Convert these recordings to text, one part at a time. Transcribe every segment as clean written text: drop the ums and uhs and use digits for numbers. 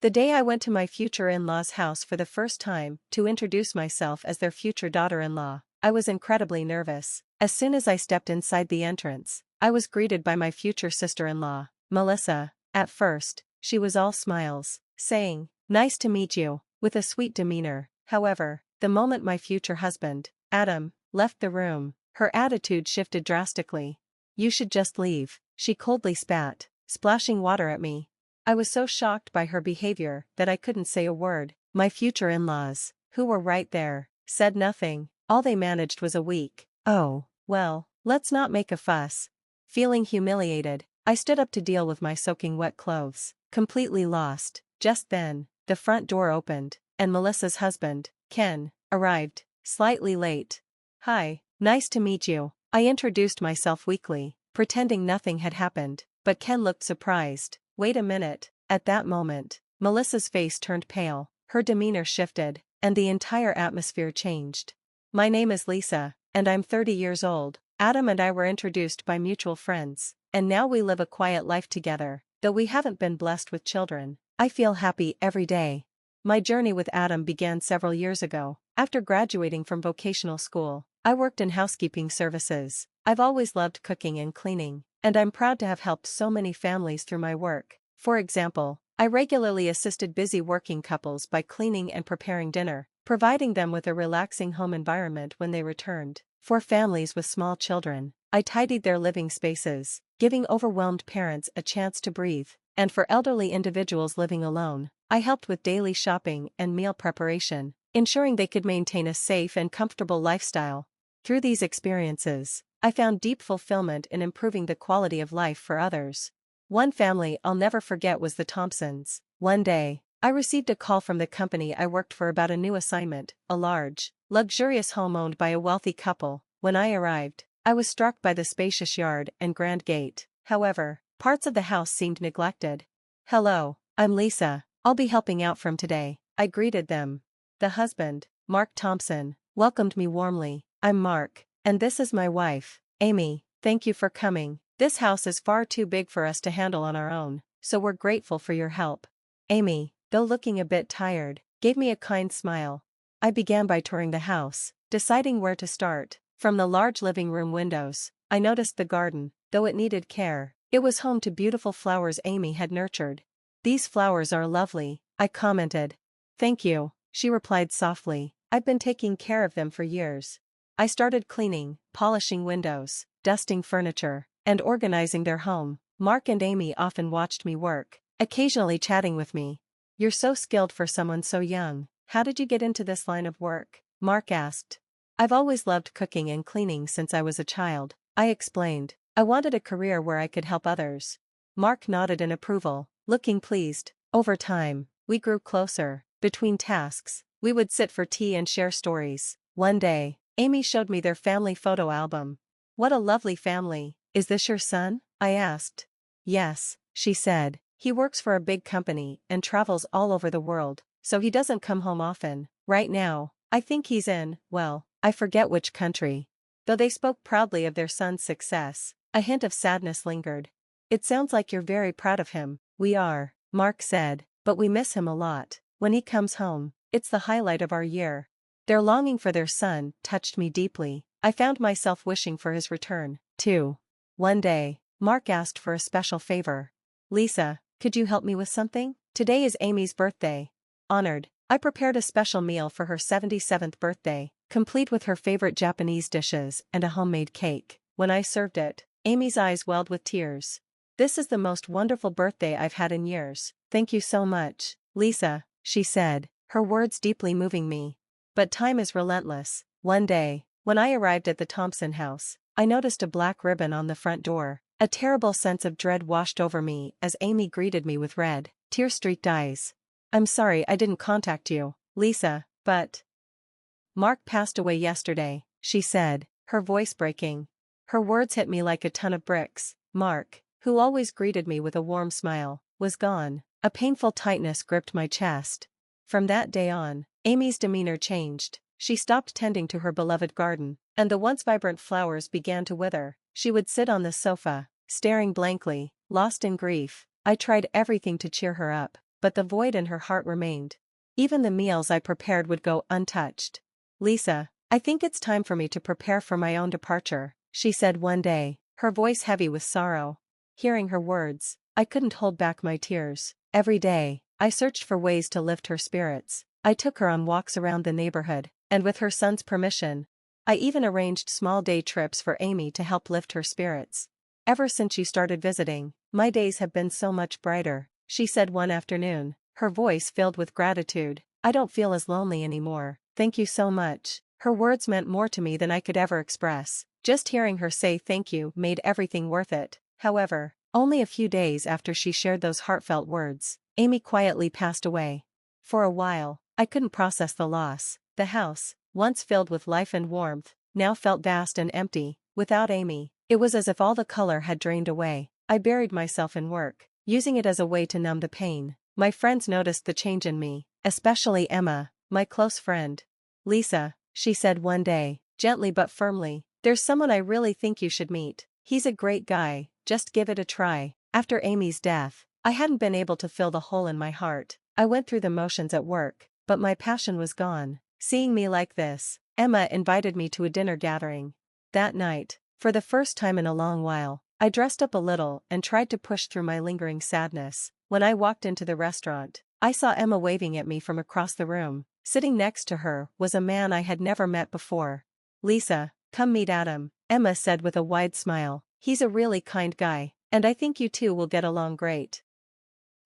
The day I went to my future in-laws' house for the first time to introduce myself as their future daughter-in-law, I was incredibly nervous. As soon as I stepped inside the entrance, I was greeted by my future sister-in-law, Melissa. At first, she was all smiles, saying, "Nice to meet you," with a sweet demeanor. However, the moment my future husband, Adam, left the room, her attitude shifted drastically. "You should just leave," she coldly spat, splashing water at me. I was so shocked by her behavior that I couldn't say a word. My future in-laws, who were right there, said nothing. All they managed was a weak, "Oh, well, let's not make a fuss." Feeling humiliated, I stood up to deal with my soaking wet clothes, completely lost. Just then, the front door opened, and Melissa's husband, Ken, arrived, slightly late. "Hi, nice to meet you," I introduced myself weakly, pretending nothing had happened, but Ken looked surprised. "Wait a minute." At that moment, Melissa's face turned pale, her demeanor shifted, and the entire atmosphere changed. "My name is Lisa, and I'm 30 years old. Adam and I were introduced by mutual friends, and now we live a quiet life together. Though we haven't been blessed with children, I feel happy every day." My journey with Adam began several years ago. After graduating from vocational school, I worked in housekeeping services. I've always loved cooking and cleaning, and I'm proud to have helped so many families through my work. For example, I regularly assisted busy working couples by cleaning and preparing dinner, providing them with a relaxing home environment when they returned. For families with small children, I tidied their living spaces, giving overwhelmed parents a chance to breathe. And for elderly individuals living alone, I helped with daily shopping and meal preparation, ensuring they could maintain a safe and comfortable lifestyle. Through these experiences, I found deep fulfillment in improving the quality of life for others. One family I'll never forget was the Thompsons. One day, I received a call from the company I worked for about a new assignment, a large, luxurious home owned by a wealthy couple. When I arrived, I was struck by the spacious yard and grand gate. However, parts of the house seemed neglected. "Hello, I'm Lisa. I'll be helping out from today," I greeted them. The husband, Mark Thompson, welcomed me warmly. "I'm Mark, and this is my wife, Amy. Thank you for coming. This house is far too big for us to handle on our own, so we're grateful for your help." Amy, though looking a bit tired, gave me a kind smile. I began by touring the house, deciding where to start. From the large living room windows, I noticed the garden. Though it needed care, it was home to beautiful flowers Amy had nurtured. "These flowers are lovely," I commented. "Thank you," she replied softly. "I've been taking care of them for years." I started cleaning, polishing windows, dusting furniture, and organizing their home. Mark and Amy often watched me work, occasionally chatting with me. "You're so skilled for someone so young. How did you get into this line of work?" Mark asked. "I've always loved cooking and cleaning since I was a child," I explained. "I wanted a career where I could help others." Mark nodded in approval, looking pleased. Over time, we grew closer. Between tasks, we would sit for tea and share stories. One day, Amy showed me their family photo album. "What a lovely family. Is this your son?" I asked. "Yes," she said. "He works for a big company and travels all over the world, so he doesn't come home often. Right now, I think he's in, well, I forget which country." Though they spoke proudly of their son's success, a hint of sadness lingered. "It sounds like you're very proud of him." "We are," Mark said, "but we miss him a lot. When he comes home, it's the highlight of our year." Their longing for their son touched me deeply. I found myself wishing for his return, too. One day, Mark asked for a special favor. "Lisa, could you help me with something? Today is Amy's birthday." Honored, I prepared a special meal for her 77th birthday, complete with her favorite Japanese dishes and a homemade cake. When I served it, Amy's eyes welled with tears. "This is the most wonderful birthday I've had in years. Thank you so much, Lisa," she said, her words deeply moving me. But time is relentless. One day, when I arrived at the Thompson house, I noticed a black ribbon on the front door. A terrible sense of dread washed over me as Amy greeted me with red, tear-streaked eyes. "I'm sorry I didn't contact you, Lisa, but Mark passed away yesterday," she said, her voice breaking. Her words hit me like a ton of bricks. Mark, who always greeted me with a warm smile, was gone. A painful tightness gripped my chest. From that day on, Amy's demeanor changed. She stopped tending to her beloved garden, and the once vibrant flowers began to wither. She would sit on the sofa, staring blankly, lost in grief. I tried everything to cheer her up, but the void in her heart remained. Even the meals I prepared would go untouched. "Lisa, I think it's time for me to prepare for my own departure," she said one day, her voice heavy with sorrow. Hearing her words, I couldn't hold back my tears. Every day, I searched for ways to lift her spirits. I took her on walks around the neighborhood, and with her son's permission, I even arranged small day trips for Amy to help lift her spirits. "Ever since you started visiting, my days have been so much brighter," she said one afternoon, her voice filled with gratitude. "I don't feel as lonely anymore. Thank you so much." Her words meant more to me than I could ever express. Just hearing her say thank you made everything worth it. However, only a few days after she shared those heartfelt words, Amy quietly passed away. For a while, I couldn't process the loss. The house, once filled with life and warmth, now felt vast and empty. Without Amy, it was as if all the color had drained away. I buried myself in work, using it as a way to numb the pain. My friends noticed the change in me, especially Emma, my close friend. "Lisa," she said one day, gently but firmly, "there's someone I really think you should meet. He's a great guy, just give it a try." After Amy's death, I hadn't been able to fill the hole in my heart. I went through the motions at work, but my passion was gone. Seeing me like this, Emma invited me to a dinner gathering. That night, for the first time in a long while, I dressed up a little and tried to push through my lingering sadness. When I walked into the restaurant, I saw Emma waving at me from across the room. Sitting next to her was a man I had never met before. "Lisa, come meet Adam," Emma said with a wide smile. "He's a really kind guy, and I think you two will get along great."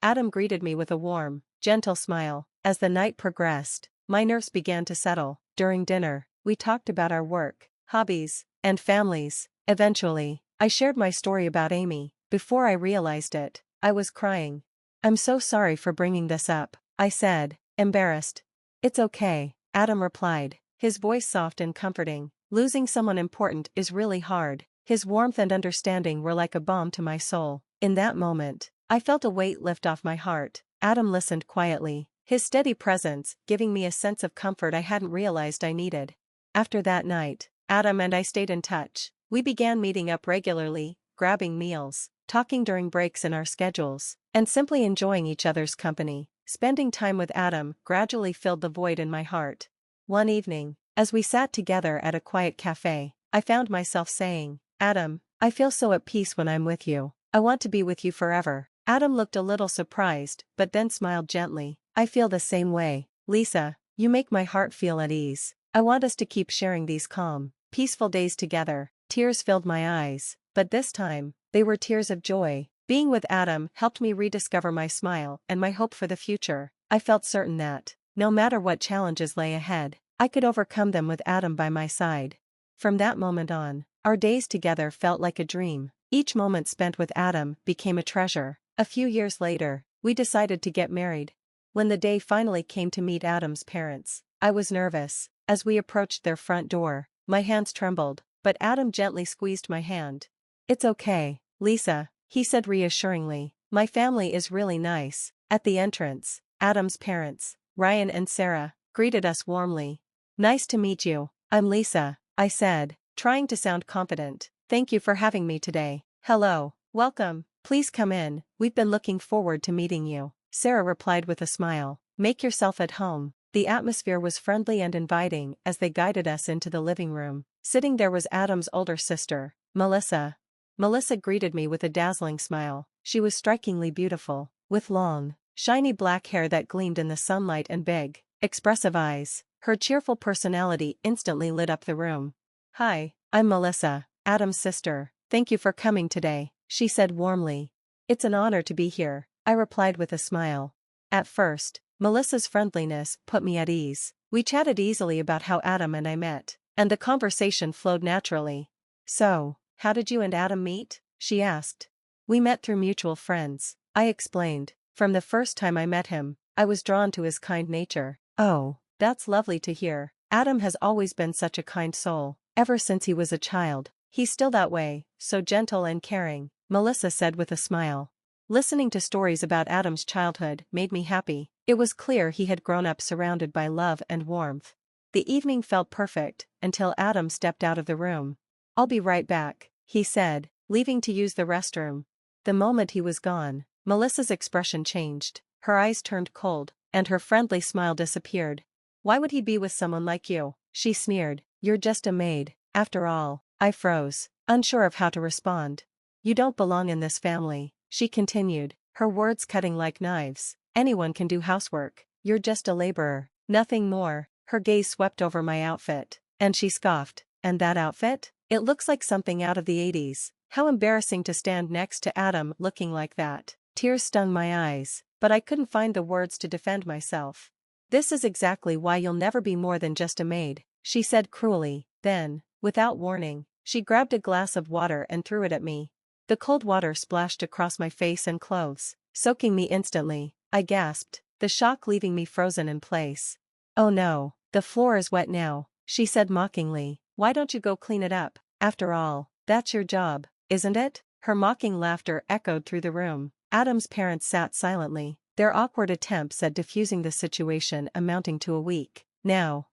Adam greeted me with a warm, gentle smile. As the night progressed, my nerves began to settle. During dinner, we talked about our work, hobbies, and families. Eventually, I shared my story about Amy. Before I realized it, I was crying. "I'm so sorry for bringing this up," I said, embarrassed. "It's okay," Adam replied, his voice soft and comforting. "Losing someone important is really hard." His warmth and understanding were like a balm to my soul. In that moment, I felt a weight lift off my heart. Adam listened quietly, his steady presence giving me a sense of comfort I hadn't realized I needed. After that night, Adam and I stayed in touch. We began meeting up regularly, grabbing meals, talking during breaks in our schedules, and simply enjoying each other's company. Spending time with Adam gradually filled the void in my heart. One evening, as we sat together at a quiet cafe, I found myself saying, "Adam, I feel so at peace when I'm with you. I want to be with you forever." Adam looked a little surprised, but then smiled gently. "I feel the same way, Lisa. You make my heart feel at ease. I want us to keep sharing these calm, peaceful days together." Tears filled my eyes, but this time, they were tears of joy. Being with Adam helped me rediscover my smile and my hope for the future. I felt certain that, no matter what challenges lay ahead, I could overcome them with Adam by my side. From that moment on, our days together felt like a dream. Each moment spent with Adam became a treasure. A few years later, we decided to get married. When the day finally came to meet Adam's parents, I was nervous. As we approached their front door, my hands trembled, but Adam gently squeezed my hand. "It's okay, Lisa," he said reassuringly. "My family is really nice." At the entrance, Adam's parents, Ryan and Sarah, greeted us warmly. "Nice to meet you. I'm Lisa," I said, trying to sound confident. "Thank you for having me today." "Hello, welcome. Please come in, we've been looking forward to meeting you," Sarah replied with a smile. "Make yourself at home." The atmosphere was friendly and inviting as they guided us into the living room. Sitting there was Adam's older sister, Melissa. Melissa greeted me with a dazzling smile. She was strikingly beautiful, with long, shiny black hair that gleamed in the sunlight and big, expressive eyes. Her cheerful personality instantly lit up the room. "Hi, I'm Melissa, Adam's sister. Thank you for coming today," she said warmly. "It's an honor to be here," I replied with a smile. At first, Melissa's friendliness put me at ease. We chatted easily about how Adam and I met, and the conversation flowed naturally. "So, how did you and Adam meet?" she asked. "We met through mutual friends," I explained. "From the first time I met him, I was drawn to his kind nature." "Oh, that's lovely to hear. Adam has always been such a kind soul. Ever since he was a child, he's still that way, so gentle and caring," Melissa said with a smile. Listening to stories about Adam's childhood made me happy. It was clear he had grown up surrounded by love and warmth. The evening felt perfect until Adam stepped out of the room. "I'll be right back," he said, leaving to use the restroom. The moment he was gone, Melissa's expression changed. Her eyes turned cold, and her friendly smile disappeared. "Why would he be with someone like you?" she sneered. "You're just a maid, after all." I froze, unsure of how to respond. "You don't belong in this family," she continued, her words cutting like knives. "Anyone can do housework. You're just a laborer, nothing more." Her gaze swept over my outfit, and she scoffed. "And that outfit? It looks like something out of the 80s. How embarrassing to stand next to Adam looking like that." Tears stung my eyes, but I couldn't find the words to defend myself. "This is exactly why you'll never be more than just a maid," she said cruelly. Then, without warning, she grabbed a glass of water and threw it at me. The cold water splashed across my face and clothes, soaking me instantly. I gasped, the shock leaving me frozen in place. "Oh no, the floor is wet now," she said mockingly. "Why don't you go clean it up? After all, that's your job, isn't it?" Her mocking laughter echoed through the room. Adam's parents sat silently, their awkward attempts at diffusing the situation amounting to a week. Now,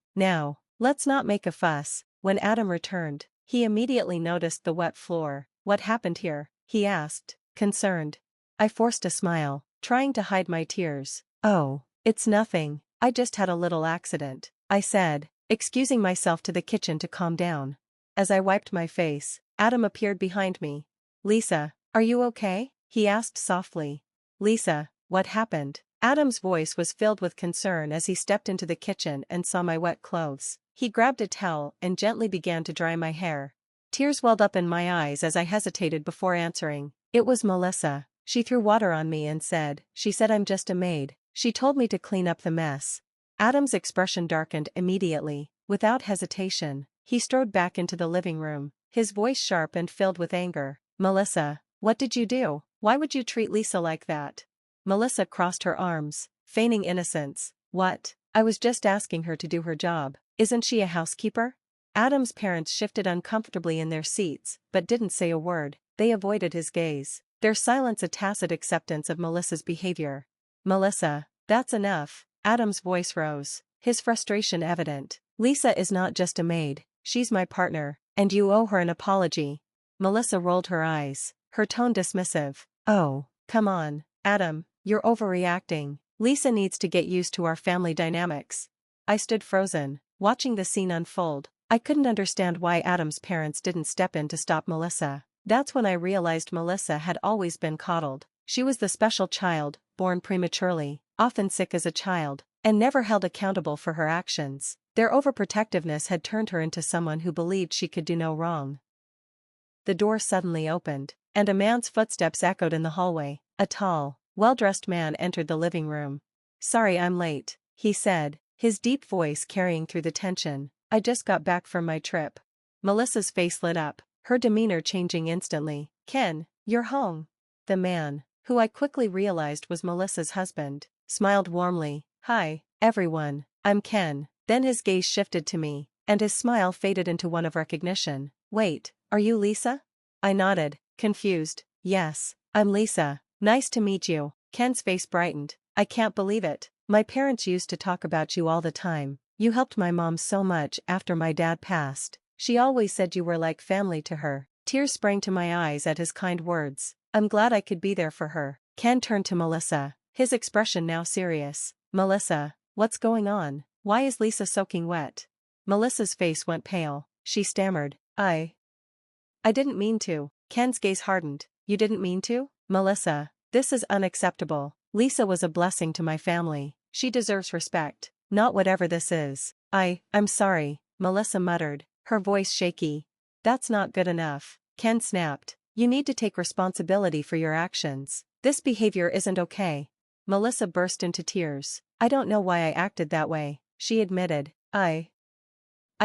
let's not make a fuss." When Adam returned, he immediately noticed the wet floor. "What happened here?" he asked, concerned. I forced a smile, trying to hide my tears. "Oh, it's nothing. I just had a little accident," I said, excusing myself to the kitchen to calm down. As I wiped my face, Adam appeared behind me. "Lisa, are you okay?" he asked softly. "Lisa, what happened?" Adam's voice was filled with concern as he stepped into the kitchen and saw my wet clothes. He grabbed a towel and gently began to dry my hair. Tears welled up in my eyes as I hesitated before answering. "It was Melissa. She threw water on me and she said I'm just a maid. She told me to clean up the mess." Adam's expression darkened immediately. Without hesitation, he strode back into the living room, his voice sharp and filled with anger. "Melissa, what did you do? Why would you treat Lisa like that?" Melissa crossed her arms, feigning innocence. "What? I was just asking her to do her job. Isn't she a housekeeper?" Adam's parents shifted uncomfortably in their seats, but didn't say a word. They avoided his gaze, their silence a tacit acceptance of Melissa's behavior. "Melissa, that's enough." Adam's voice rose, his frustration evident. "Lisa is not just a maid, she's my partner, and you owe her an apology." Melissa rolled her eyes, her tone dismissive. "Oh, come on, Adam, you're overreacting. Lisa needs to get used to our family dynamics." I stood frozen, watching the scene unfold. I couldn't understand why Adam's parents didn't step in to stop Melissa. That's when I realized Melissa had always been coddled. She was the special child, born prematurely, often sick as a child, and never held accountable for her actions. Their overprotectiveness had turned her into someone who believed she could do no wrong. The door suddenly opened, and a man's footsteps echoed in the hallway. A tall, well-dressed man entered the living room. "Sorry I'm late," he said, his deep voice carrying through the tension. "I just got back from my trip." Melissa's face lit up, her demeanor changing instantly. "Ken, you're home." The man, who I quickly realized was Melissa's husband, smiled warmly. "Hi, everyone, I'm Ken." Then his gaze shifted to me, and his smile faded into one of recognition. "Wait, are you Lisa?" I nodded, confused. "Yes, I'm Lisa. Nice to meet you." Ken's face brightened. "I can't believe it. My parents used to talk about you all the time. You helped my mom so much after my dad passed. She always said you were like family to her." Tears sprang to my eyes at his kind words. "I'm glad I could be there for her." Ken turned to Melissa, his expression now serious. "Melissa, what's going on? Why is Lisa soaking wet?" Melissa's face went pale. She stammered, I didn't mean to." Ken's gaze hardened. "You didn't mean to?" "Melissa, this is unacceptable. Lisa was a blessing to my family. She deserves respect, not whatever this is." I'm sorry," Melissa muttered, her voice shaky. "That's not good enough," Ken snapped. "You need to take responsibility for your actions. This behavior isn't okay." Melissa burst into tears. "I don't know why I acted that way," she admitted. I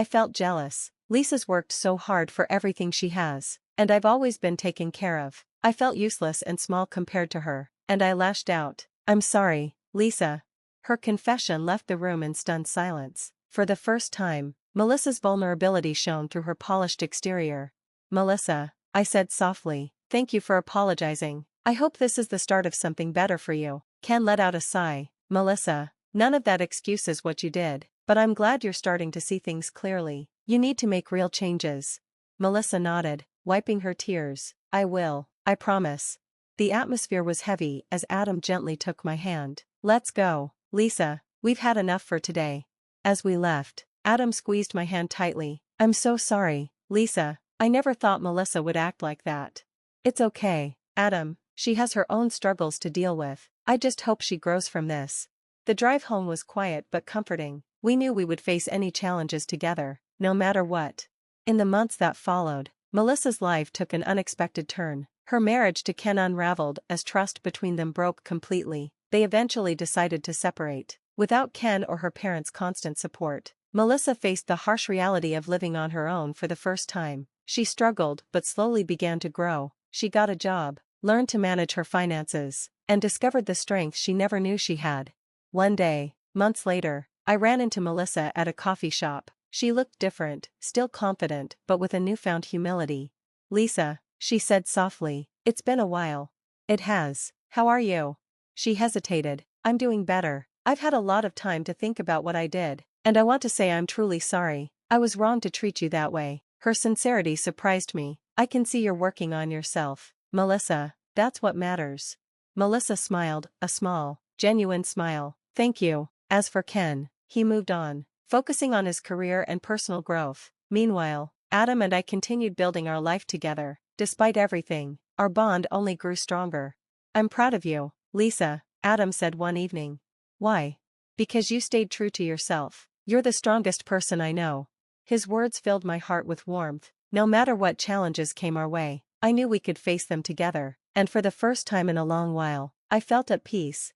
felt jealous. Lisa's worked so hard for everything she has, and I've always been taken care of. I felt useless and small compared to her, and I lashed out. "I'm sorry, Lisa." Her confession left the room in stunned silence. For the first time, Melissa's vulnerability shone through her polished exterior. "Melissa," I said softly, "thank you for apologizing. I hope this is the start of something better for you." Ken let out a sigh. "Melissa, none of that excuses what you did, but I'm glad you're starting to see things clearly. You need to make real changes." Melissa nodded, wiping her tears. "I will, I promise." The atmosphere was heavy as Adam gently took my hand. Let's go, Lisa, we've had enough for today. As we left, Adam squeezed my hand tightly. I'm so sorry, Lisa, I never thought Melissa would act like that. It's okay, Adam, she has her own struggles to deal with. I just hope she grows from this. The drive home was quiet but comforting. We knew we would face any challenges together, no matter what. In the months that followed, Melissa's life took an unexpected turn. Her marriage to Ken unraveled as trust between them broke completely. They eventually decided to separate. Without Ken or her parents' constant support, Melissa faced the harsh reality of living on her own for the first time. She struggled but slowly began to grow. She got a job, learned to manage her finances, and discovered the strength she never knew she had. One day, months later, I ran into Melissa at a coffee shop. She looked different, still confident but with a newfound humility. Lisa, she said softly, it's been a while. It has. How are you? She hesitated. I'm doing better. I've had a lot of time to think about what I did, and I want to say I'm truly sorry. I was wrong to treat you that way. Her sincerity surprised me. I can see you're working on yourself, Melissa, that's what matters. Melissa smiled, a small, genuine smile. Thank you. As for Ken, he moved on, focusing on his career and personal growth. Meanwhile, Adam and I continued building our life together. Despite everything, our bond only grew stronger. I'm proud of you, Lisa, Adam said one evening. Why? Because you stayed true to yourself. You're the strongest person I know. His words filled my heart with warmth. No matter what challenges came our way, I knew we could face them together, and for the first time in a long while, I felt at peace.